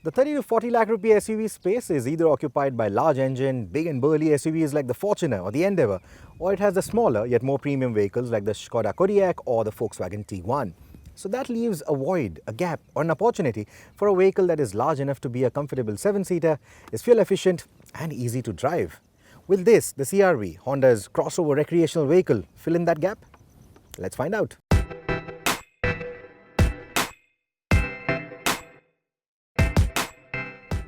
The 30 to 40 lakh rupee SUV space is either occupied by large engine, big and burly SUVs like the Fortuner or the Endeavour, or it has the smaller yet more premium vehicles like the Skoda Kodiaq or the Volkswagen T1. So that leaves a void, a gap or an opportunity for a vehicle that is large enough to be a comfortable 7-seater, is fuel efficient and easy to drive. Will this, the CR-V, Honda's crossover recreational vehicle, fill in that gap? Let's find out.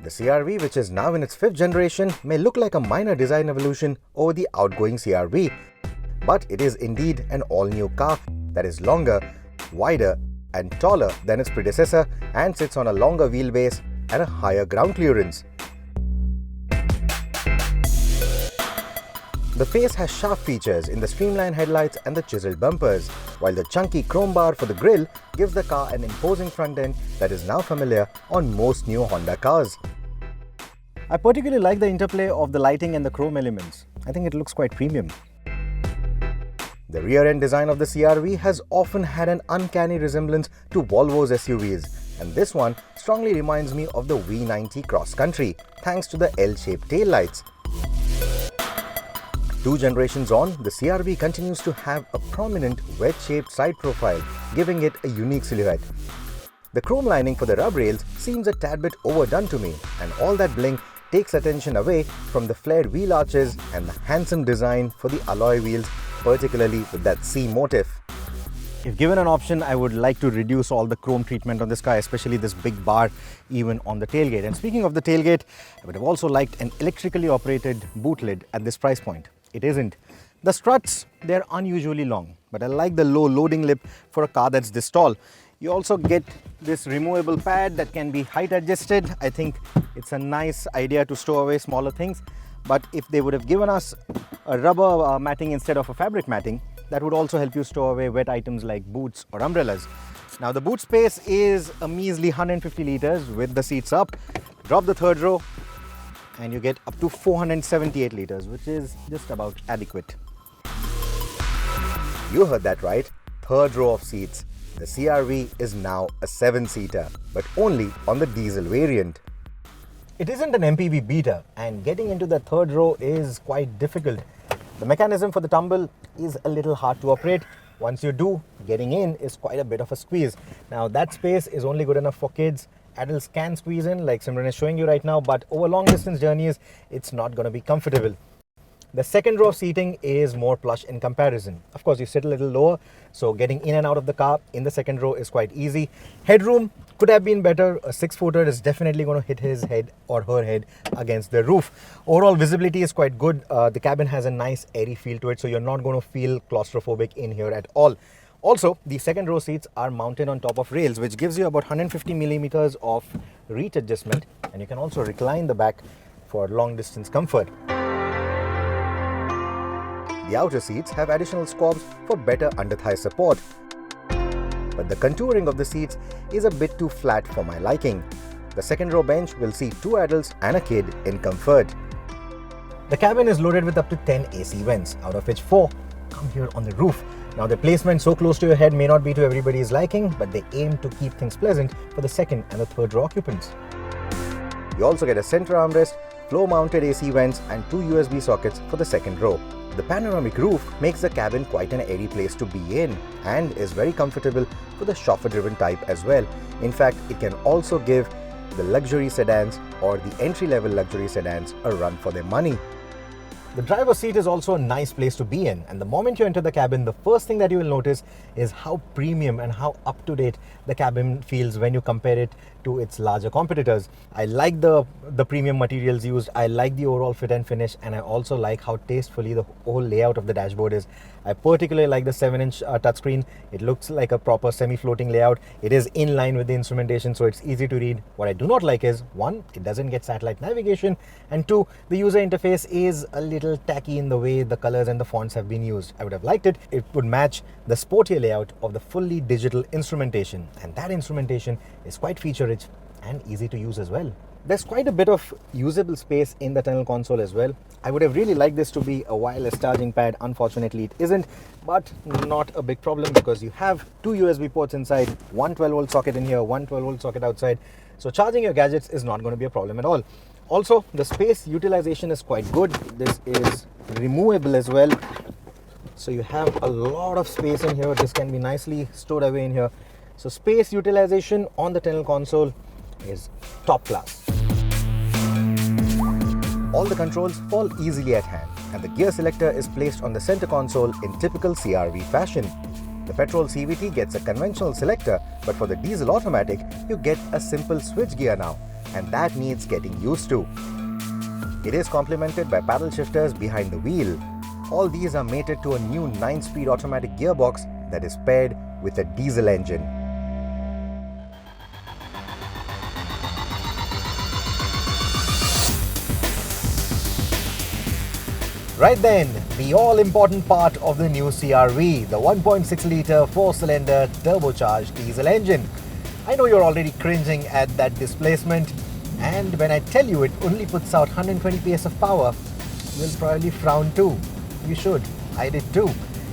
The CR-V, which is now in its 5th generation, may look like a minor design evolution over the outgoing CR-V, but it is indeed an all-new car that is longer, wider and taller than its predecessor and sits on a longer wheelbase and a higher ground clearance. The face has sharp features in the streamlined headlights and the chiseled bumpers, while the chunky chrome bar for the grille gives the car an imposing front end that is now familiar on most new Honda cars. I particularly like the interplay of the lighting and the chrome elements. I think it looks quite premium. The rear-end design of the CR-V has often had an uncanny resemblance to Volvo's SUVs, and this one strongly reminds me of the V90 Cross Country, thanks to the L-shaped taillights. 2 generations on, the CR-V continues to have a prominent wedge-shaped side profile, giving it a unique silhouette. The chrome lining for the rub rails seems a tad bit overdone to me, and all that bling takes attention away from the flared wheel arches and the handsome design for the alloy wheels, particularly with that C motif. If given an option, I would like to reduce all the chrome treatment on this car, especially this big bar even on the tailgate. And speaking of the tailgate, I would have also liked an electrically operated boot lid at this price point. It isn't. The struts, they're unusually long, but I like the low loading lip for a car that's this tall. You also get this removable pad that can be height adjusted. I think it's a nice idea to store away smaller things, but if they would have given us a rubber matting instead of a fabric matting, that would also help you store away wet items like boots or umbrellas. Now the boot space is a measly 150 liters with the seats up. Drop the third row and you get up to 478 liters, which is just about adequate. You heard that right, third row of seats. The CR-V is now a 7-seater, but only on the diesel variant. It isn't an MPV beater, and getting into the third row is quite difficult. The mechanism for the tumble is a little hard to operate. Once you do, getting in is quite a bit of a squeeze. Now that space is only good enough for kids. Adults can squeeze in, like Simran is showing you right now, but over long distance journeys, it's not going to be comfortable. The second row of seating is more plush in comparison. Of course, you sit a little lower, so getting in and out of the car in the second row is quite easy. Headroom could have been better. A 6-footer is definitely going to hit his head or her head against the roof. Overall visibility is quite good. The cabin has a nice airy feel to it, so you're not going to feel claustrophobic in here at all. Also, the second row seats are mounted on top of rails, which gives you about 150 millimeters of reach adjustment, and you can also recline the back for long distance comfort. The outer seats have additional squabs for better under-thigh support, but the contouring of the seats is a bit too flat for my liking. The second row bench will seat 2 adults and a kid in comfort. The cabin is loaded with up to 10 AC vents, out of which 4 come here on the roof. Now the placement so close to your head may not be to everybody's liking, but they aim to keep things pleasant for the second and the third row occupants. You also get a center armrest, floor-mounted AC vents and 2 USB sockets for the second row. The panoramic roof makes the cabin quite an airy place to be in and is very comfortable for the chauffeur-driven type as well. In fact, it can also give the luxury sedans or the entry-level luxury sedans a run for their money. The driver's seat is also a nice place to be in, and the moment you enter the cabin, the first thing that you will notice is how premium and how up-to-date the cabin feels when you compare it to its larger competitors. I like the premium materials used, I like the overall fit and finish, and I also like how tastefully the whole layout of the dashboard is. I particularly like the 7-inch touchscreen. It looks like a proper semi-floating layout. It is in line with the instrumentation, so it's easy to read. What I do not like is, 1, it doesn't get satellite navigation, and 2, the user interface is a little tacky in the way the colors and the fonts have been used. I would have liked it. It would match the sportier layout of the fully digital instrumentation, and that instrumentation is quite feature-rich and easy to use as well. There's quite a bit of usable space in the tunnel console as well. I would have really liked this to be a wireless charging pad. Unfortunately, it isn't, but not a big problem because you have two USB ports inside, one 12-volt socket in here, one 12-volt socket outside. So charging your gadgets is not going to be a problem at all. Also, the space utilization is quite good. This is removable as well. So you have a lot of space in here. This can be nicely stored away in here. So space utilization on the tunnel console is top class. All the controls fall easily at hand, and the gear selector is placed on the center console in typical CR-V fashion. The petrol CVT gets a conventional selector, but for the diesel automatic, you get a simple switch gear now, and that needs getting used to. It is complemented by paddle shifters behind the wheel. All these are mated to a new 9-speed automatic gearbox that is paired with a diesel engine. Right then, the all-important part of the new CR-V, the 1.6-litre 4-cylinder turbocharged diesel engine. I know you're already cringing at that displacement, and when I tell you it only puts out 120 PS of power, you'll probably frown too. You should. I did too.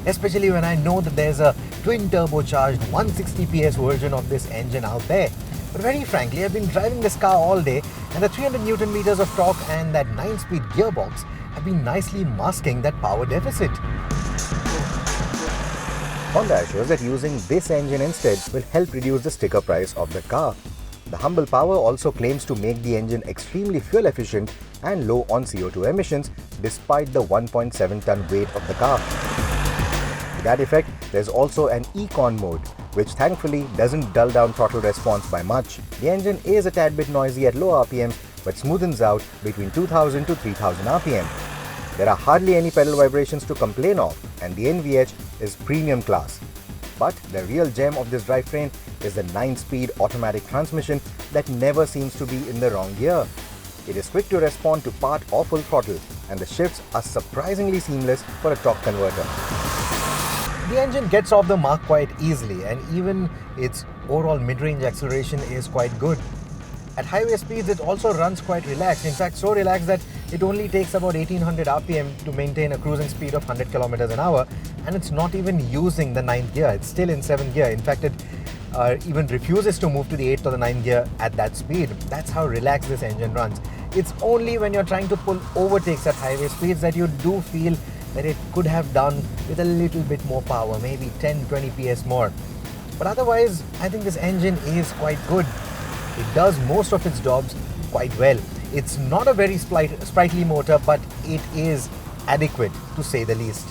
Especially when I know that there's a twin turbocharged 160 PS version of this engine out there. But very frankly, I've been driving this car all day, and the 300 Newton meters of torque and that 9-speed gearbox have been nicely masking that power deficit. Honda assures that using this engine instead will help reduce the sticker price of the car. The humble power also claims to make the engine extremely fuel efficient and low on CO2 emissions despite the 1.7-ton weight of the car. To that effect, there's also an Econ mode, which thankfully doesn't dull down throttle response by much. The engine is a tad bit noisy at low RPM, but smoothens out between 2000 to 3000 RPM. There are hardly any pedal vibrations to complain of, and the NVH is premium class. But the real gem of this drivetrain is the 9-speed automatic transmission that never seems to be in the wrong gear. It is quick to respond to part or full throttle, and the shifts are surprisingly seamless for a torque converter. The engine gets off the mark quite easily, and even its overall mid-range acceleration is quite good. At highway speeds, it also runs quite relaxed. In fact, so relaxed that it only takes about 1800 RPM to maintain a cruising speed of 100 kilometers an hour, and it's not even using the 9th gear. It's still in 7th gear. In fact, it even refuses to move to the 8th or the 9th gear at that speed. That's how relaxed this engine runs. It's only when you're trying to pull overtakes at highway speeds that you do feel that it could have done with a little bit more power, maybe 10-20 PS more. But otherwise, I think this engine is quite good. It does most of its jobs quite well. It's not a very sprightly motor, but it is adequate to say the least.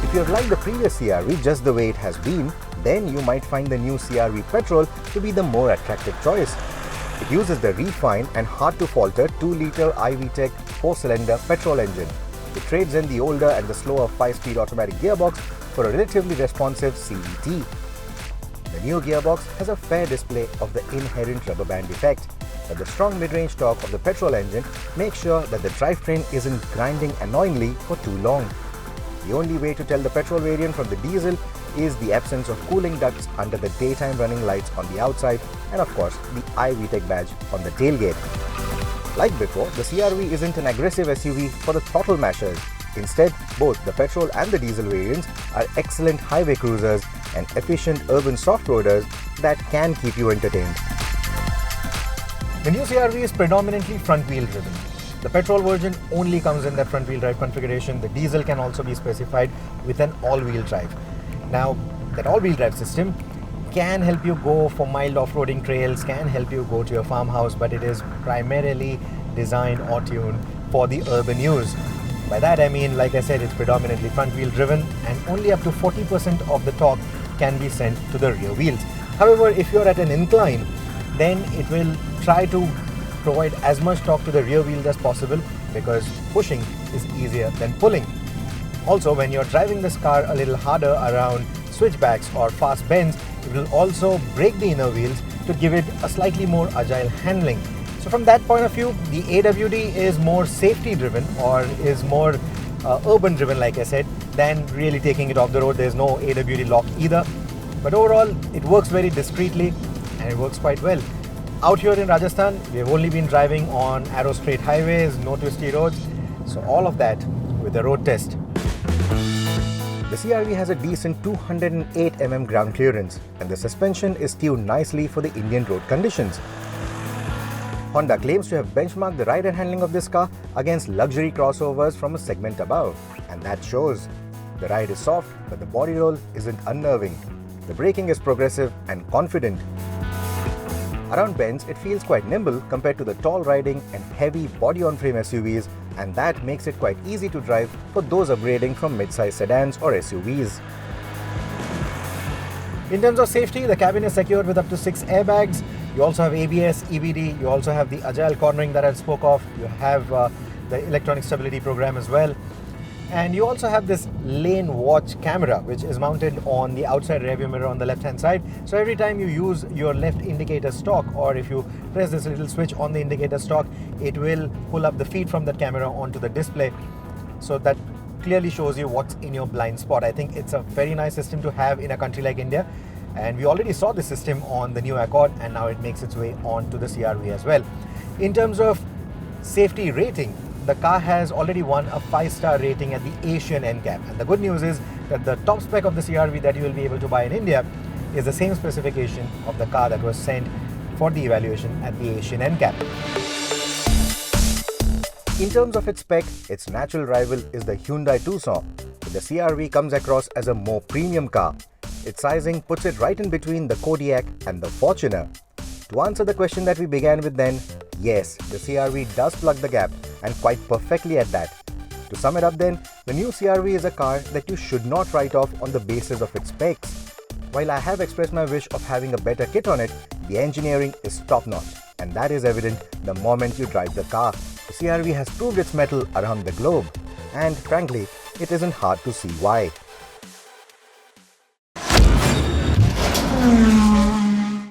If you have liked the previous CR-V just the way it has been, then you might find the new CR-V Petrol to be the more attractive choice. It uses the refined and hard-to-falter 2-litre i-DTEC 4-cylinder petrol engine. It trades in the older and the slower 5-speed automatic gearbox for a relatively responsive CVT. The new gearbox has a fair display of the inherent rubber band effect, but the strong mid-range torque of the petrol engine makes sure that the drivetrain isn't grinding annoyingly for too long. The only way to tell the petrol variant from the diesel is the absence of cooling ducts under the daytime running lights on the outside, and of course the i-DTEC badge on the tailgate. Like before, the CR-V isn't an aggressive SUV for the throttle mashers. Instead, both the petrol and the diesel variants are excellent highway cruisers and efficient urban soft-roaders that can keep you entertained. The new CR-V is predominantly front-wheel driven. The petrol version only comes in that front-wheel drive configuration. The diesel can also be specified with an all-wheel drive. Now, that all-wheel drive system can help you go for mild off-roading trails, can help you go to your farmhouse, but it is primarily designed or tuned for the urban use. By that I mean, like I said, it's predominantly front-wheel driven, and only up to 40% of the torque can be sent to the rear wheels. However, if you're at an incline, then it will try to provide as much torque to the rear wheels as possible, because pushing is easier than pulling. Also, when you're driving this car a little harder around switchbacks or fast bends, it will also brake the inner wheels to give it a slightly more agile handling. So from that point of view, the AWD is more safety driven, or is more urban driven, like I said, than really taking it off the road. There's no AWD lock either. But overall, it works very discreetly. and it works quite well. Out here in Rajasthan, we have only been driving on arrow straight highways, no twisty roads, so all of that with the road test. The CR-V has a decent 208 mm ground clearance and the suspension is tuned nicely for the Indian road conditions. Honda claims to have benchmarked the ride and handling of this car against luxury crossovers from a segment above, and that shows. The ride is soft, but the body roll isn't unnerving. The braking is progressive and confident. Around bends, it feels quite nimble compared to the tall riding and heavy body-on-frame SUVs, and that makes it quite easy to drive for those upgrading from mid-size sedans or SUVs. In terms of safety, the cabin is secured with up to 6 airbags. You also have ABS, EBD, you also have the agile cornering that I spoke of, you have the electronic stability program as well. And you also have this lane watch camera which is mounted on the outside rearview mirror on the left hand side. So every time you use your left indicator stalk, or if you press this little switch on the indicator stalk, it will pull up the feed from that camera onto the display. So that clearly shows you what's in your blind spot. I think it's a very nice system to have in a country like India. And we already saw this system on the new Accord, and now it makes its way onto the CR-V as well. In terms of safety rating, the car has already won a 5-star rating at the Asian NCAP. And the good news is that the top spec of the CR-V that you will be able to buy in India is the same specification of the car that was sent for the evaluation at the Asian NCAP. In terms of its spec, its natural rival is the Hyundai Tucson, but the CR-V comes across as a more premium car. Its sizing puts it right in between the Kodiaq and the Fortuner. To answer the question that we began with then, yes, the CR-V does plug the gap, and quite perfectly at that. To sum it up then, the new CR-V is a car that you should not write off on the basis of its specs. While I have expressed my wish of having a better kit on it, the engineering is top-notch, and that is evident the moment you drive the car. The CR-V has proved its mettle around the globe, and frankly, it isn't hard to see why.